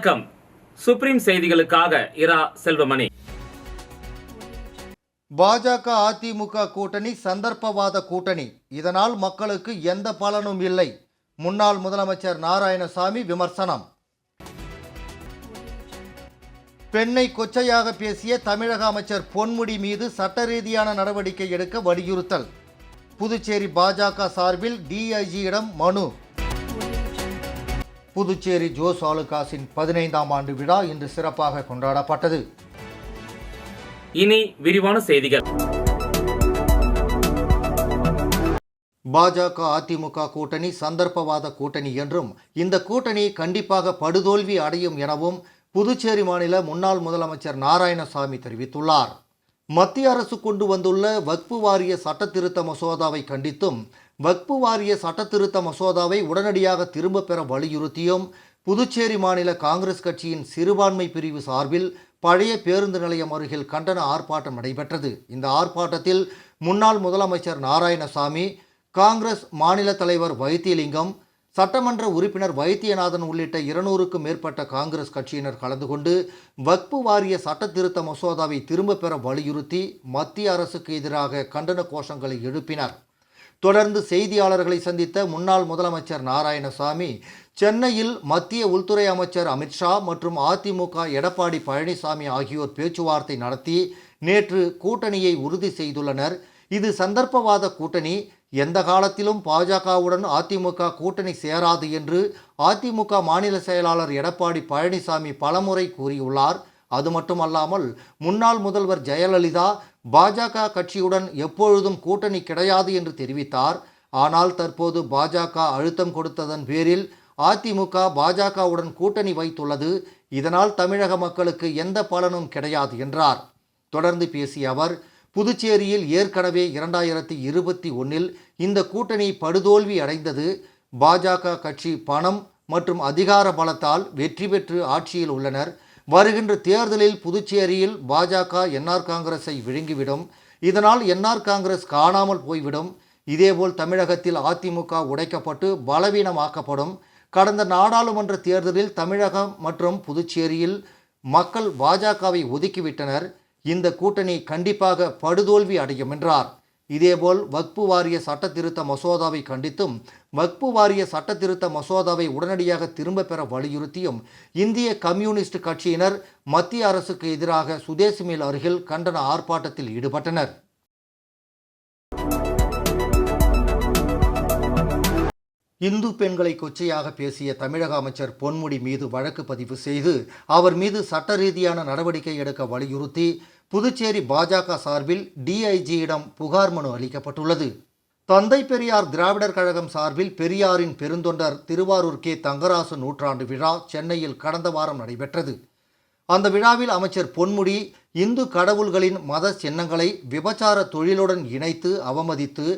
வணக்கம். சுப்ரீம் செய்திகளுக்காக இரா செல்வமணி. பாஜக அதிமுக கூட்டணி சந்தர்ப்பவாத கூட்டணி. இதனால் மக்களுக்கு எந்த பலனும் இல்லை. முன்னாள் முதலமைச்சர் நாராயணசாமி விமர்சனம். பெண்ணை கொச்சையாக பேசிய தமிழக அமைச்சர் பொன்முடி மீது சட்ட ரீதியான நடவடிக்கை எடுக்க வலியுறுத்தல். புதுச்சேரி பாஜக சார்பில் டிஐஜியிடம் மனு. புதுச்சேரி ஜோஸ் ஆலுகாஸின் 15ஆம் ஆண்டு விழா இன்று சிறப்பாக கொண்டாடப்பட்டது. இனி விரிவான செய்திகள். பாஜக அதிமுக கூட்டணி சந்தர்ப்பவாத கூட்டணி என்றும் இந்த கூட்டணி கண்டிப்பாக படுதோல்வி அடையும் எனவும் புதுச்சேரி மாநில முன்னாள் முதலமைச்சர் நாராயணசாமி தெரிவித்துள்ளார். மத்திய அரசு கொண்டு வந்துள்ள வக்ஃபு வாரிய சட்ட திருத்த மசோதாவை கண்டித்தும் வக்ஃபு வாரிய சட்ட திருத்த மசோதாவை உடனடியாக திரும்ப பெற வலியுறுத்தியும் புதுச்சேரி மாநில காங்கிரஸ் கட்சியின் சிறுபான்மை பிரிவு சார்பில் பழைய பேருந்து நிலையம் அருகில் கண்டன ஆர்ப்பாட்டம் நடைபெற்றது. இந்த ஆர்ப்பாட்டத்தில் முன்னாள் முதலமைச்சர் நாராயணசாமி, காங்கிரஸ் மாநில தலைவர் வைத்தியலிங்கம், சட்டமன்ற உறுப்பினர் வைத்தியநாதன் உள்ளிட்ட 200க்கும் மேற்பட்ட காங்கிரஸ் கட்சியினர் கலந்து கொண்டு வக்ஃபு வாரிய சட்ட திருத்த மசோதாவை திரும்ப பெற வலியுறுத்தி மத்திய அரசுக்கு எதிராக கண்டன கோஷங்களை எழுப்பினர். தொடர்ந்து செய்தியாளர்களை சந்தித்த முன்னாள் முதலமைச்சர் நாராயணசாமி, சென்னையில் மத்திய உள்துறை அமைச்சர் அமித்ஷா மற்றும் அதிமுக எடப்பாடி பழனிசாமி ஆகியோர் பேச்சுவார்த்தை நடத்தி நேற்று கூட்டணியை உறுதி செய்துள்ளனர். இது சந்தர்ப்பவாத கூட்டணி. எந்த காலத்திலும் பாஜகவுடன் அதிமுக கூட்டணி சேராது என்று அதிமுக மாநில செயலாளர் எடப்பாடி பழனிசாமி பலமுறை கூறியுள்ளார். அது மட்டுமல்லாமல் முன்னாள் முதல்வர் ஜெயலலிதா பாஜக கட்சியுடன் எப்பொழுதும் கூட்டணி கிடையாது என்று தெரிவித்தார். ஆனால் தற்போது பாஜக அழுத்தம் கொடுத்ததன் பேரில் அதிமுக பாஜகவுடன் கூட்டணி வைத்துள்ளது. இதனால் தமிழக மக்களுக்கு எந்த பலனும் கிடையாது என்றார். தொடர்ந்து பேசிய அவர், புதுச்சேரியில் ஏற்கனவே 2021 இந்த கூட்டணி படுதோல்வி அடைந்தது. பாஜக கட்சி பணம் மற்றும் அதிகார பலத்தால் வெற்றி பெற்று ஆட்சியில் உள்ளனர். வருகின்ற தேர்தலில் புதுச்சேரியில் பாஜக என்ஆர் காங்கிரஸை விழுங்கிவிடும். இதனால் என்ஆர் காங்கிரஸ் காணாமல் போய்விடும். இதேபோல் தமிழகத்தில் அதிமுக உடைக்கப்பட்டு பலவீனமாக்கப்படும். கடந்த நாடாளுமன்ற தேர்தலில் தமிழகம் மற்றும் புதுச்சேரியில் மக்கள் பாஜகவை ஒதுக்கிவிட்டனர். இந்த கூட்டணி கண்டிப்பாக படுதோல்வி அடையும் என்றார். இதேபோல் வக்ஃபு வாரிய சட்ட திருத்த மசோதாவை கண்டித்தும் வக்ஃபு வாரிய சட்ட திருத்த மசோதாவை உடனடியாக திரும்ப பெற வலியுறுத்தியும் இந்திய கம்யூனிஸ்ட் கட்சியினர் மத்திய அரசுக்கு எதிராக சுதேசி மில் அருகில் கண்டன ஆர்ப்பாட்டத்தில் ஈடுபட்டனர். இந்து பெண்களை கொச்சையாக பேசிய தமிழக அமைச்சர் பொன்முடி மீது வழக்கு பதிவு செய்து அவர் மீது சட்ட ரீதியான நடவடிக்கை எடுக்க வலியுறுத்தி புதுச்சேரி பாஜக சார்பில் டிஐஜியிடம் புகார் மனு அளிக்கப்பட்டுள்ளது. தந்தை பெரியார் திராவிடர் கழகம் சார்பில் பெரியாரின் பெருந்தொண்டர் திருவாரூர் கே தங்கராசு நூற்றாண்டு விழா சென்னையில் கடந்த வாரம் நடைபெற்றது. அந்த விழாவில் அமைச்சர் பொன்முடி இந்து கடவுள்களின் மத சின்னங்களை விபச்சார தொழிலுடன் இணைத்து அவமதித்து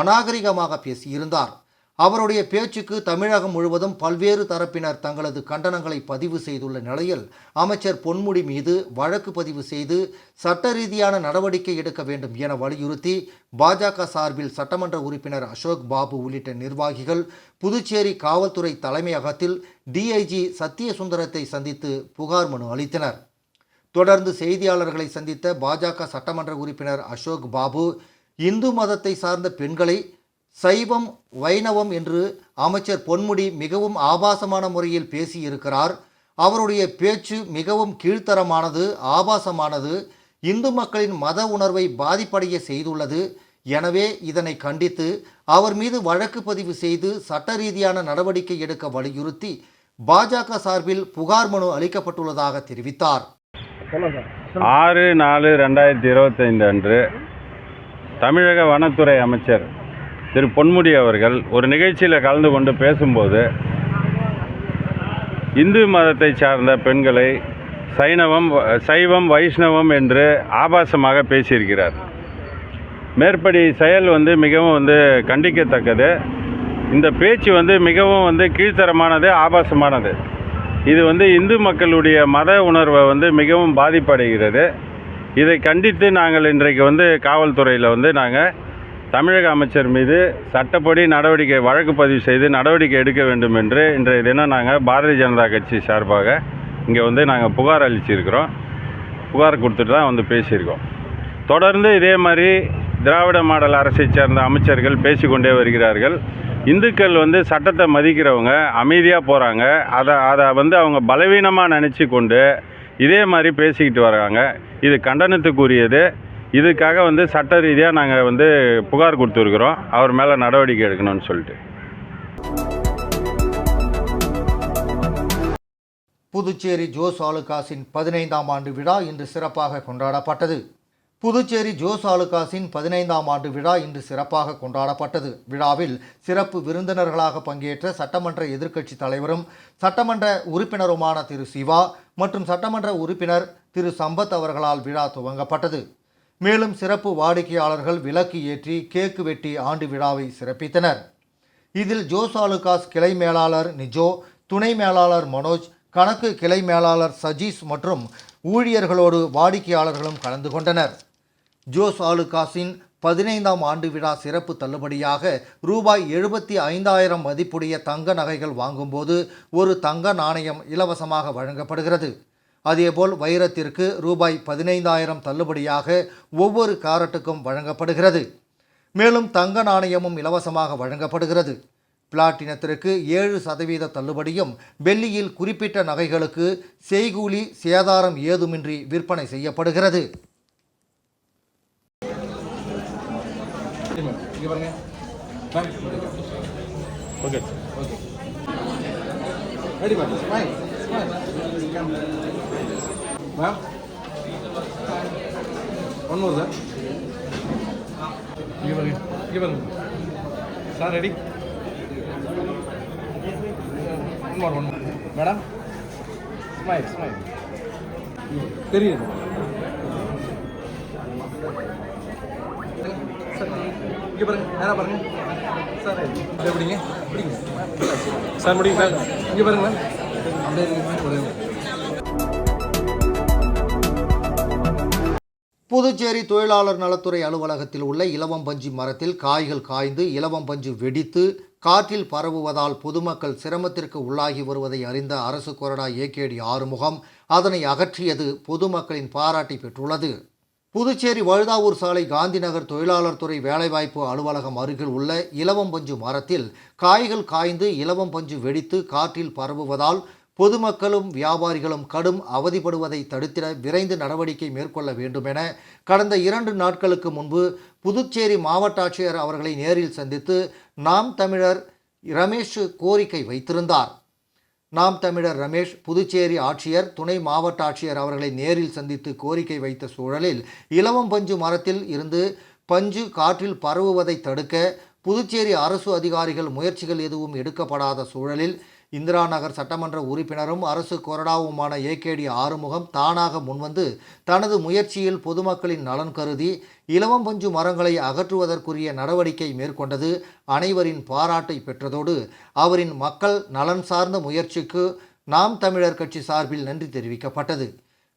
அநாகரிகமாக பேசியிருந்தார். அவருடைய பேச்சுக்கு தமிழகம் முழுவதும் பல்வேறு தரப்பினர் தங்களது கண்டனங்களை பதிவு செய்துள்ள நிலையில் அமைச்சர் பொன்முடி மீது வழக்கு பதிவு செய்து சட்ட ரீதியான நடவடிக்கை எடுக்க வேண்டும் என வலியுறுத்தி பாஜக சார்பில் சட்டமன்ற உறுப்பினர் அசோக் பாபு உள்ளிட்ட நிர்வாகிகள் புதுச்சேரி காவல்துறை தலைமையகத்தில் டிஐஜி சத்தியசுந்தரத்தை சந்தித்து புகார் மனு அளித்தனர். தொடர்ந்து செய்தியாளர்களை சந்தித்த பாஜக சட்டமன்ற உறுப்பினர் அசோக் பாபு, இந்து மதத்தை சார்ந்த பெண்களை சைவம் வைணவம் என்று அமைச்சர் பொன்முடி மிகவும் ஆபாசமான முறையில் பேசியிருக்கிறார். அவருடைய பேச்சு மிகவும் கீழ்த்தரமானது, ஆபாசமானது, இந்து மக்களின் மத உணர்வை பாதிப்படைய செய்துள்ளது. எனவே இதனை கண்டித்து அவர் மீது வழக்கு பதிவு செய்து சட்ட ரீதியான நடவடிக்கை எடுக்க வலியுறுத்தி பாஜக சார்பில் புகார் மனு அளிக்கப்பட்டுள்ளதாக தெரிவித்தார். 6/4/2025 அன்று தமிழக வனத்துறை அமைச்சர் திரு பொன்முடி அவர்கள் ஒரு நிகழ்ச்சியில் கலந்து கொண்டு பேசும்போது இந்து மதத்தை சார்ந்த பெண்களை சைவம் வைஷ்ணவம் என்று ஆபாசமாக பேசியிருக்கிறார். மேற்படி செயல் மிகவும் கண்டிக்கத்தக்கது. இந்த பேச்சு மிகவும் கீழ்த்தரமானது, ஆபாசமானது. இது இந்து மக்களுடைய மத உணர்வை மிகவும் பாதிப்படைகிறது. இதை கண்டித்து நாங்கள் இன்றைக்கு காவல்துறையில் நாங்கள் தமிழக அமைச்சர் மீது சட்டப்படி வழக்கு பதிவு செய்து நடவடிக்கை எடுக்க வேண்டும் என்று இன்றைய தினம் நாங்கள் பாரதிய ஜனதா கட்சி சார்பாக இங்கே வந்து நாங்கள் புகார் அளிச்சிருக்கிறோம். புகார் கொடுத்துட்டு தான் வந்து பேசியிருக்கோம். தொடர்ந்து இதே மாதிரி திராவிட மாடல் அரசை சேர்ந்த அமைச்சர்கள் பேசிக்கொண்டே வருகிறார்கள். இந்துக்கள் வந்து சட்டத்தை மதிக்கிறவங்க அமைதியாக போகிறாங்க. அதை வந்து அவங்க பலவீனமாக நினச்சி கொண்டு இதே மாதிரி பேசிக்கிட்டு வராங்க. இது கண்டனத்துக்குரியது. இதுக்காக வந்து சட்ட ரீதியாக நாங்கள் வந்து புகார் கொடுத்துருக்குறோம். அவர் மேலே நடவடிக்கை எடுக்கணும்னு சொல்லிட்டு. புதுச்சேரி ஜோஸ் ஆலுகாஸின் 15ஆம் ஆண்டு விழா இன்று சிறப்பாக கொண்டாடப்பட்டது. புதுச்சேரி ஜோஸ் ஆலுகாஸின் 15ஆம் ஆண்டு விழா இன்று சிறப்பாக கொண்டாடப்பட்டது. விழாவில் சிறப்பு விருந்தினர்களாக பங்கேற்ற சட்டமன்ற எதிர்க்கட்சி தலைவரும் சட்டமன்ற உறுப்பினருமான திரு சிவா மற்றும் சட்டமன்ற உறுப்பினர் திரு சம்பத் அவர்களால் விழா துவங்கப்பட்டது. மேலும் சிறப்பு வாடிக்கையாளர்கள் விளக்கு ஏற்றி கேக்கு வெட்டி ஆண்டு விழாவை சிறப்பித்தனர். இதில் ஜோஸ் ஆலுகாஸ் கிளை மேலாளர் நிஜோ, துணை மேலாளர் மனோஜ், கணக்கு கிளை மேலாளர் சஜீஸ் மற்றும் ஊழியர்களோடு வாடிக்கையாளர்களும் கலந்து கொண்டனர். ஜோஸ் ஆலுகாஸின் 15ஆம் ஆண்டு விழா சிறப்பு தள்ளுபடியாக ரூபாய் 75,000 மதிப்புடைய தங்க நகைகள் வாங்கும்போது ஒரு தங்க நாணயம் இலவசமாக வழங்கப்படுகிறது. அதேபோல் வைரத்திற்கு ரூபாய் 15,000 தள்ளுபடியாக ஒவ்வொரு கேரட்டுக்கும் வழங்கப்படுகிறது. மேலும் தங்க நாணயமும் இலவசமாக வழங்கப்படுகிறது. பிளாட்டினத்திற்கு 7% தள்ளுபடியும், வெள்ளியில் குறிப்பிட்ட நகைகளுக்கு செய்கூலி சேதாரம் ஏதுமின்றி விற்பனை செய்யப்படுகிறது. Sir ready. one more. Madam smile தெரியுது. இங்கே பாருங்க, நேராக பாருங்க சார். எப்படிங்க எப்படிங்க சார் முடியும் சார். இங்கே பாருங்க மேம், அப்படியே இருங்க. புதுச்சேரி தொழிலாளர் நலத்துறை அலுவலகத்தில் உள்ள இலவம்பஞ்சு மரத்தில் காய்கள் காய்ந்து இலவம்பஞ்சு வெடித்து காற்றில் பரவுவதால் பொதுமக்கள் சிரமத்திற்கு உள்ளாகி வருவதை அறிந்த அரசு கொறடா ஏகேடி ஆறுமுகம் அதனை அகற்றியது பொதுமக்களின் பாராட்டை பெற்றுள்ளது. புதுச்சேரி வழுதாவூர் சாலை காந்திநகர் தொழிலாளர் துறை வேலைவாய்ப்பு அலுவலகம் அருகில் உள்ள இலவம்பஞ்சு மரத்தில் காய்கள் காய்ந்து இலவம்பஞ்சு வெடித்து காற்றில் பரவுவதால் பொதுமக்களும் வியாபாரிகளும் கடும் அவதிப்படுவதை தடுத்திட விரைந்து நடவடிக்கை மேற்கொள்ள வேண்டும் என கடந்த 2 நாட்களுக்கு முன்பு புதுச்சேரி மாவட்ட ஆட்சியர் அவர்களை நேரில் சந்தித்து நாம் தமிழர் ரமேஷ் கோரிக்கை வைத்திருந்தார். நாம் தமிழர் ரமேஷ் புதுச்சேரி ஆட்சியர், துணை மாவட்ட ஆட்சியர் அவர்களை நேரில் சந்தித்து கோரிக்கை வைத்த சூழலில் இலவம்பஞ்சு மரத்தில் இருந்து பஞ்சு காற்றில் பரவுவதை தடுக்க புதுச்சேரி அரசு அதிகாரிகள் முயற்சிகள் எதுவும் எடுக்கப்படாத சூழலில் இந்திரா நகர் சட்டமன்ற உறுப்பினரும் அரசு கொறடாவுமான ஏகேடி ஆறுமுகம் தானாக முன்வந்து தனது முயற்சியில் பொதுமக்களின் நலன் கருதி இலவம்பஞ்சு மரங்களை அகற்றுவதற்குரிய நடவடிக்கை மேற்கொண்டது அனைவரின் பாராட்டை பெற்றதோடு அவரின் மக்கள் நலன் சார்ந்த முயற்சிக்கு நாம் தமிழர் கட்சி சார்பில் நன்றி தெரிவிக்கப்பட்டது.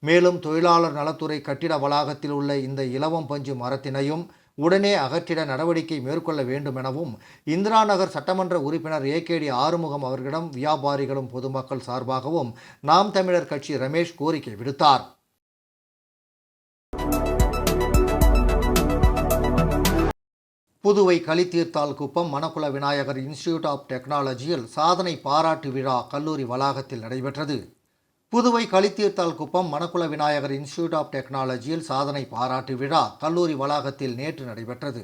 மேலும் தொழிலாளர் நலத்துறை கட்டிட வளாகத்தில் உள்ள இந்த இலவம்பஞ்சு மரத்தினையும் உடனே அகற்றிட நடவடிக்கை மேற்கொள்ள வேண்டும் எனவும் இந்திரா நகர் சட்டமன்ற உறுப்பினர் ஏகேடி ஆறுமுகம் அவர்களிடம் வியாபாரிகளும் பொதுமக்கள் சார்பாகவும் நாம் தமிழர் கட்சி ரமேஷ் கோரிக்கை விடுத்தார். புதுவை களித்தீர்த்தால் குப்பம் மணக்குள விநாயகர் இன்ஸ்டிடியூட் ஆஃப் டெக்னாலஜியில் சாதனை பாராட்டு விழா கல்லூரி வளாகத்தில் நடைபெற்றது. புதுவை களித்தீர்த்தால் குப்பம் மணக்குள விநாயகர் இன்ஸ்டிடியூட் ஆஃப் டெக்னாலஜியில் சாதனை பாராட்டு விழா கல்லூரி வளாகத்தில் நேற்று நடைபெற்றது.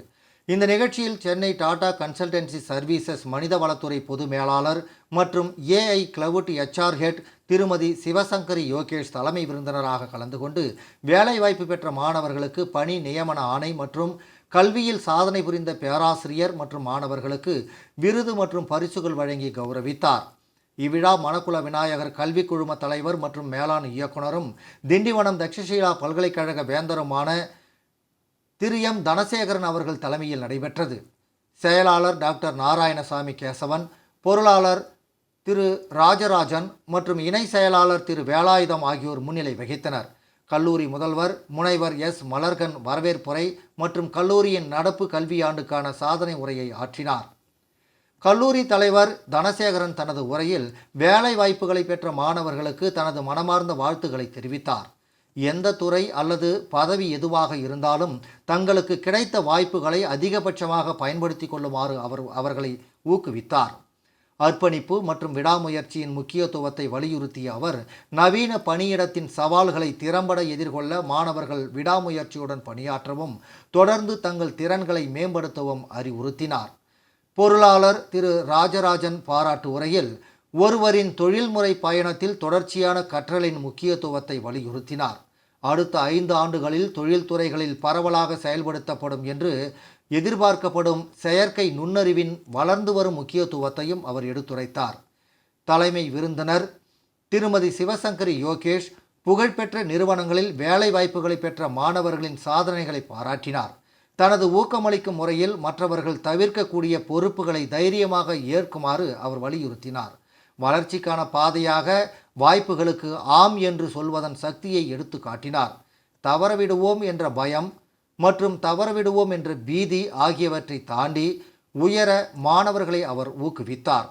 இந்த நிகழ்ச்சியில் சென்னை டாடா கன்சல்டன்சி சர்வீசஸ் மனிதவளத்துறை பொது மேலாளர் மற்றும் ஏஐ கிளவுட் HR ஹெட் திருமதி சிவசங்கரி யோகேஷ் தலைமை விருந்தினராக கலந்து கொண்டு வேலைவாய்ப்பு பெற்ற மாணவர்களுக்கு பணி நியமன ஆணை மற்றும் கல்வியில் சாதனை புரிந்த பேராசிரியர் மற்றும் மாணவர்களுக்கு விருது மற்றும் பரிசுகள் வழங்கி கௌரவித்தார். இவ்விழா மணக்குள விநாயகர் கல்வி குழும தலைவர் மற்றும் மேலாண் இயக்குனரும் திண்டிவனம் தக்ஷசீலா பல்கலைக்கழக வேந்தருமான திரு எம் தனசேகரன் அவர்கள் தலைமையில் நடைபெற்றது. செயலாளர் டாக்டர் நாராயணசாமி கேசவன், பொருளாளர் திரு ராஜராஜன் மற்றும் இணை செயலாளர் திரு வேலாயுதம் ஆகியோர் முன்னிலை வகித்தனர். கல்லூரி முதல்வர் முனைவர் எஸ் மலர்கன் வரவேற்புரை மற்றும் கல்லூரியின் நடப்பு கல்வியாண்டுக்கான சாதனை உரையை ஆற்றினார். கல்லூரி தலைவர் தனசேகரன் தனது உரையில் வேலை வாய்ப்புகளை பெற்ற மாணவர்களுக்கு தனது மனமார்ந்த வாழ்த்துக்களை தெரிவித்தார். எந்த துறை அல்லது பதவி எதுவாக இருந்தாலும் தங்களுக்கு கிடைத்த வாய்ப்புகளை அதிகபட்சமாக பயன்படுத்தி கொள்ளுமாறு அவர்களை ஊக்குவித்தார். அர்ப்பணிப்பு மற்றும் விடாமுயற்சியின் முக்கியத்துவத்தை வலியுறுத்திய அவர், நவீன பணியிடத்தின் சவால்களை திறம்பட எதிர்கொள்ள மாணவர்கள் விடாமுயற்சியுடன் பணியாற்றவும் தொடர்ந்து தங்கள் திறன்களை மேம்படுத்தவும் அறிவுறுத்தினார். பொருளாளர் திரு ராஜராஜன் பாராட்டு உரையில் ஒருவரின் தொழில்முறை பயணத்தில் தொடர்ச்சியான கற்றலின் முக்கியத்துவத்தை வலியுறுத்தினார். அடுத்த 5 ஆண்டுகளில் தொழில்துறைகளில் பரவலாக செயல்படுத்தப்படும் என்று எதிர்பார்க்கப்படும் செயற்கை நுண்ணறிவின் வளர்ந்து வரும் முக்கியத்துவத்தையும் அவர் எடுத்துரைத்தார். தலைமை விருந்தினர் திருமதி சிவசங்கரி யோகேஷ் புகழ்பெற்ற நிறுவனங்களில் வேலை வாய்ப்புகளை பெற்ற மாணவர்களின் சாதனைகளை பாராட்டினார். தனது ஊக்கமளிக்கும் முறையில் மற்றவர்கள் தவிர்க்கக்கூடிய பொறுப்புகளை தைரியமாக ஏற்குமாறு அவர் வலியுறுத்தினார். வளர்ச்சிக்கான பாதையாக வாய்ப்புகளுக்கு ஆம் என்று சொல்வதன் சக்தியை எடுத்து காட்டினார். தவறவிடுவோம் என்ற பயம் மற்றும் தவறவிடுவோம் என்ற பீதி ஆகியவற்றை தாண்டி உயர மாணவர்களை அவர் ஊக்குவித்தார்.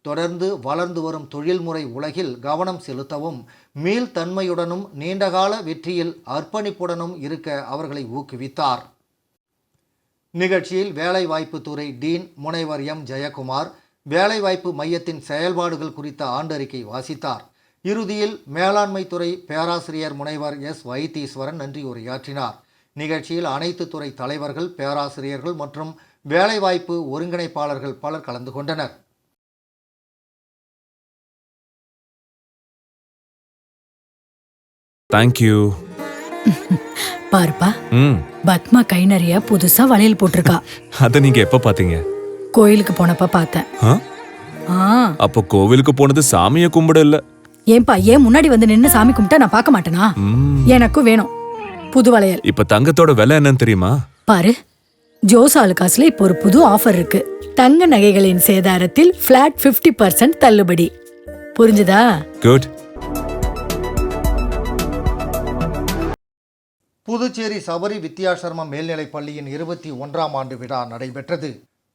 தொடர்ந்து வளர்ந்து வரும் தொழில்முறை உலகில் கவனம் செலுத்தவும் மீள்தன்மையுடனும் நீண்டகால வெற்றியில் அர்ப்பணிப்புடனும் இருக்க அவர்களை ஊக்குவித்தார். நிகழ்ச்சியில் வேலைவாய்ப்பு துறை டீன் முனைவர் எம் ஜெயக்குமார் வேலைவாய்ப்பு மையத்தின் செயல்பாடுகள் குறித்த ஆண்டறிக்கை வாசித்தார். இறுதியில் மேலாண்மை துறை பேராசிரியர் முனைவர் எஸ் வைத்தீஸ்வரன் நன்றி உரையாற்றினார். நிகழ்ச்சியில் அனைத்து துறை தலைவர்கள், பேராசிரியர்கள் மற்றும் வேலைவாய்ப்பு ஒருங்கிணைப்பாளர்கள் பலர் கலந்து கொண்டனர். தேங்க்யூ. பாருப்பா, பத்மா கை நிறைய புதுசா வளையல் போட்டிருக்கா. அத நீங்க எப்ப பாத்தீங்க? கோயிலுக்கு போனப்ப பார்த்தேன். அப்போ கோவிலுக்கு போனது சாமிய கும்பிட இல்ல. ஏன்பா, ஏன் முன்னாடி வந்து நின்னு சாமி கும்பிட்டா நான் பார்க்க மாட்டேனா? எனக்கும் வேணும் புது வளையல். இப்ப தங்கத்தோட விலை என்னன்னு தெரியுமா? பாரு, ஜோஸ் ஆலுகாஸ்ல இப்போ ஒரு புது ஆஃபர் இருக்கு. தங்க நகைகளின் சேதாரத்தில் பிளாட் 50% தள்ளுபடி. புரிஞ்சுதா? குட். புதுச்சேரி சபரி வித்யாசர்மம் மேல்நிலைப் பள்ளியின் 21ஆம் ஆண்டு விழா நடைபெற்றது.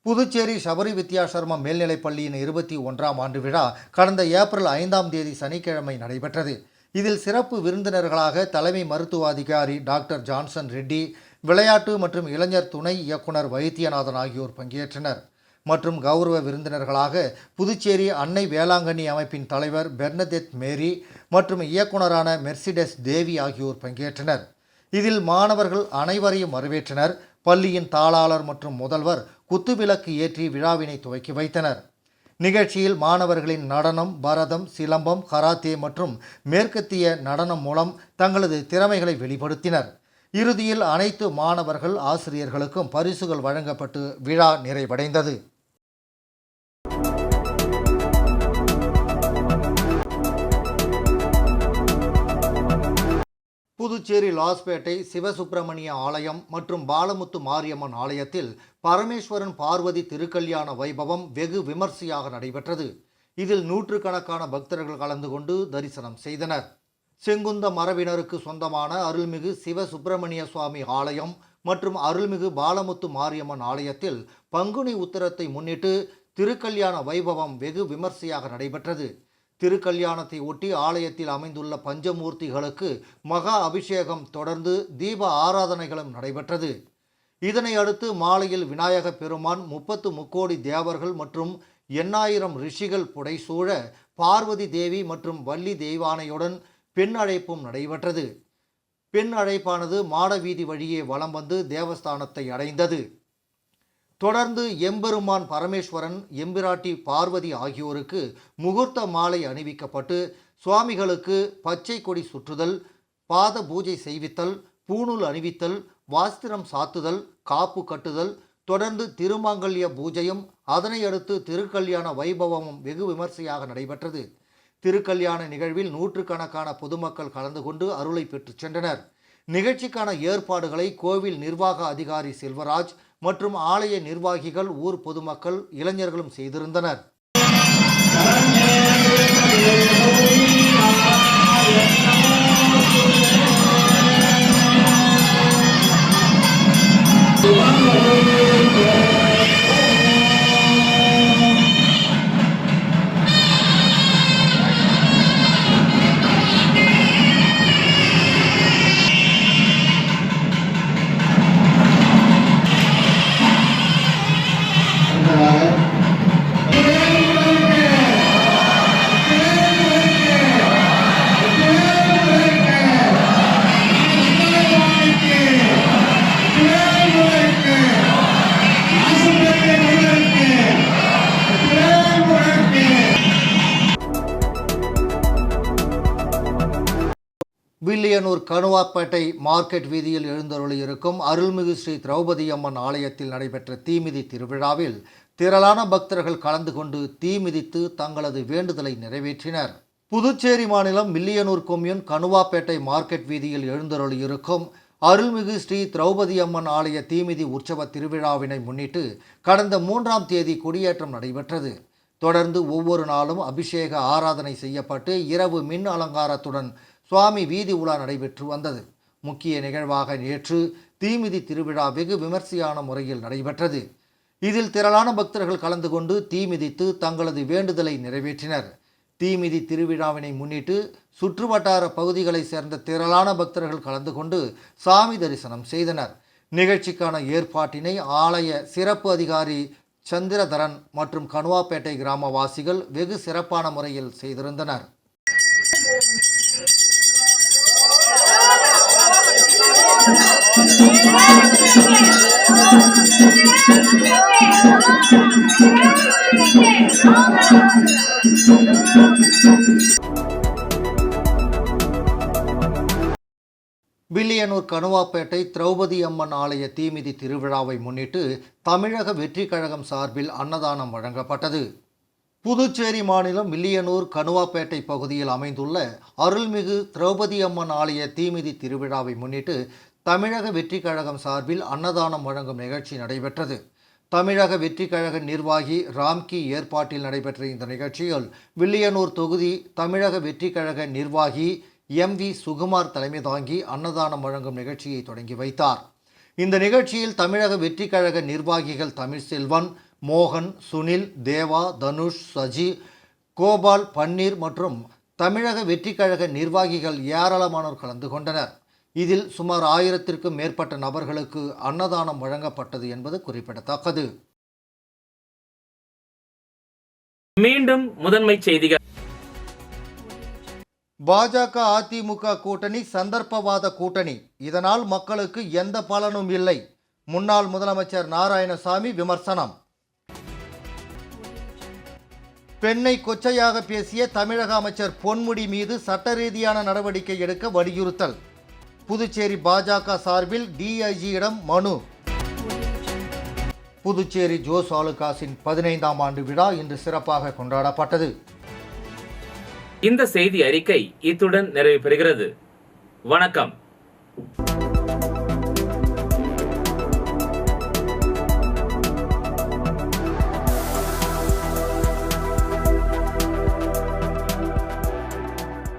புதுச்சேரி சபரி வித்யாசர்மம் மேல்நிலைப் பள்ளியின் 21ஆம் ஆண்டு விழா கடந்த ஏப்ரல் 5ஆம் தேதி சனிக்கிழமை நடைபெற்றது. இதில் சிறப்பு விருந்தினர்களாக தலைமை மருத்துவ அதிகாரி டாக்டர் ஜான்சன் ரெட்டி, விளையாட்டு மற்றும் இளைஞர் துணை இயக்குனர் வைத்தியநாதன் ஆகியோர் பங்கேற்றனர். மற்றும் கௌரவ விருந்தினர்களாக புதுச்சேரி அன்னை வேளாங்கண்ணி அமைப்பின் தலைவர் பெர்னதெத் மேரி மற்றும் இயக்குனரான மெர்சிடஸ் தேவி ஆகியோர் பங்கேற்றனர். இதில் மாணவர்கள் அனைவரையும் வரவேற்றனர். பள்ளியின் தாளாளர் மற்றும் முதல்வர் குத்துவிளக்கு ஏற்றி விழாவினை துவக்கி வைத்தனர். நிகழ்ச்சியில் மாணவர்களின் நடனம், பரதம், சிலம்பம், கராத்தே மற்றும் மேற்கத்திய நடனம் மூலம் தங்களது திறமைகளை வெளிப்படுத்தினர். இறுதியில் அனைத்து மாணவர்கள், ஆசிரியர்களுக்கும் பரிசுகள் வழங்கப்பட்டு விழா நிறைவடைந்தது. புதுச்சேரி லாஸ்பேட்டை சிவசுப்பிரமணிய ஆலயம் மற்றும் பாலமுத்து மாரியம்மன் ஆலயத்தில் பரமேஸ்வரன் பார்வதி திருக்கல்யாண வைபவம் வெகு விமர்சையாக நடைபெற்றது. இதில் நூற்றுக்கணக்கான பக்தர்கள் கலந்து கொண்டு தரிசனம் செய்தனர். செங்குந்த மரபினருக்கு சொந்தமான அருள்மிகு சிவசுப்பிரமணிய சுவாமி ஆலயம் மற்றும் அருள்மிகு பாலமுத்து மாரியம்மன் ஆலயத்தில் பங்குனி உத்திரத்தை முன்னிட்டு திருக்கல்யாண வைபவம் வெகு விமர்சையாக நடைபெற்றது. திருக்கல்யாணத்தை ஒட்டி ஆலயத்தில் அமைந்துள்ள பஞ்சமூர்த்திகளுக்கு மகா அபிஷேகம் தொடர்ந்து தீப ஆராதனைகளும் நடைபெற்றது. இதனை அடுத்து மாலையில் விநாயக பெருமான், 30 முக்கோடி தேவர்கள் மற்றும் 8000 ரிஷிகள் புடைசூழ பார்வதி தேவி மற்றும் வள்ளி தெய்வானையுடன் பெண் அழைப்பும் நடைபெற்றது. பெண் அழைப்பானது மாடவீதி வழியே வலம் வந்து தேவஸ்தானத்தை அடைந்தது. தொடர்ந்து எம்பெருமான் பரமேஸ்வரன், எம்பிராட்டி பார்வதி ஆகியோருக்கு முகூர்த்த மாலை அணிவிக்கப்பட்டு சுவாமிகளுக்கு பச்சை கொடி சுற்றுதல், பாத பூஜை செய்வித்தல், பூணூல் அணிவித்தல், வாஸ்திரம் சாத்துதல், காப்பு கட்டுதல், தொடர்ந்து திருமாங்கல்ய பூஜையும் அதனை அடுத்து திருக்கல்யாண வைபவமும் வெகு விமர்சையாக நடைபெற்றது. திருக்கல்யாண நிகழ்வில் நூற்றுக்கணக்கான பொதுமக்கள் கலந்து கொண்டு அருளை பெற்று சென்றனர். நிகழ்ச்சிக்கான ஏற்பாடுகளை கோவில் நிர்வாக அதிகாரி செல்வராஜ் மற்றும் ஆலய நிர்வாகிகள், ஊர் பொதுமக்கள், இளைஞர்களும் செய்திருந்தனர். வில்லியனூர் கணுவாப்பேட்டை மார்க்கெட் வீதியில் எழுந்தருளியிருக்கும் அருள்மிகு ஸ்ரீ திரௌபதி அம்மன் ஆலயத்தில் நடைபெற்ற தீமிதி திருவிழாவில் திரளான பக்தர்கள் கலந்து கொண்டு தீமிதித்து தங்களது வேண்டுதலை நிறைவேற்றினர். புதுச்சேரி மாநிலம் வில்லியனூர் கொம்யூன் கணுவாப்பேட்டை மார்க்கெட் வீதியில் எழுந்தருளியிருக்கும் அருள்மிகு ஸ்ரீ திரௌபதி அம்மன் ஆலய தீமிதி உற்சவ திருவிழாவினை முன்னிட்டு கடந்த 3ஆம் தேதி கொடியேற்றம் நடைபெற்றது. தொடர்ந்து ஒவ்வொரு நாளும் அபிஷேக ஆராதனை செய்யப்பட்டு இரவு மின் அலங்காரத்துடன் சுவாமி வீதி உலா நடைபெற்று வந்தது. முக்கிய நிகழ்வாக நேற்று தீமிதி திருவிழா வெகு விமர்சையான முறையில் நடைபெற்றது. இதில் திரளான பக்தர்கள் கலந்து கொண்டு தீமிதித்து தங்களது வேண்டுதலை நிறைவேற்றினர். தீமிதி திருவிழாவினை முன்னிட்டு சுற்றுவட்டார பகுதிகளை சேர்ந்த திரளான பக்தர்கள் கலந்து கொண்டு சாமி தரிசனம் செய்தனர். நிகழ்ச்சிக்கான ஏற்பாட்டினை ஆலய சிறப்பு அதிகாரி சந்திரதரன் மற்றும் கணுவாப்பேட்டை கிராமவாசிகள் வெகு சிறப்பான முறையில் செய்திருந்தனர். வில்லியனூர் கணுவாப்பேட்டை திரௌபதி அம்மன் ஆலய தீமிதி திருவிழாவை முன்னிட்டு தமிழக வெற்றி கழகம் சார்பில் அன்னதானம் வழங்கப்பட்டது. புதுச்சேரி மாநிலம் வில்லியனூர் கணுவாப்பேட்டை பகுதியில் அமைந்துள்ள அருள்மிகு திரௌபதி அம்மன் ஆலய தீமிதி திருவிழாவை முன்னிட்டு தமிழக வெற்றி கழகம் சார்பில் அன்னதானம் வழங்கும் நிகழ்ச்சி நடைபெற்றது. தமிழக வெற்றி கழக நிர்வாகி ராம்கி ஏற்பாட்டில் நடைபெற்ற இந்த நிகழ்ச்சியில் வில்லியனூர் தொகுதி தமிழக வெற்றி கழக நிர்வாகி MV சுகுமார் தலைமை தாங்கி அன்னதானம் வழங்கும் நிகழ்ச்சியை தொடங்கி வைத்தார். இந்த நிகழ்ச்சியில் தமிழக வெற்றி கழக நிர்வாகிகள் தமிழ்செல்வன், மோகன், சுனில், தேவா, தனுஷ், சஜி, கோபால், பன்னீர் மற்றும் தமிழக வெற்றி கழக நிர்வாகிகள் ஏராளமானோர் கலந்து கொண்டனர். இதில் சுமார் 1000க்கும் மேற்பட்ட நபர்களுக்கு அன்னதானம் வழங்கப்பட்டது என்பது குறிப்பிடத்தக்கது. மீண்டும் முதன்மை செய்திகள். பாஜக அதிமுக கூட்டணி சந்தர்ப்பவாத கூட்டணி, இதனால் மக்களுக்கு எந்த பலனும் இல்லை. முன்னாள் முதலமைச்சர் நாராயணசாமி விமர்சனம். பெண்ணை கொச்சையாக பேசிய தமிழக அமைச்சர் பொன்முடி மீது சட்ட ரீதியான நடவடிக்கை எடுக்க வலியுறுத்தல். புதுச்சேரி பாஜக சார்பில் DIG-இடம் மனு. புதுச்சேரி ஜோஸ் ஆலுகாஸின் 15ஆம் ஆண்டு விழா இன்று சிறப்பாக கொண்டாடப்பட்டது. இந்த செய்தி அறிக்கை இத்துடன் நிறைவு பெறுகிறது. வணக்கம்.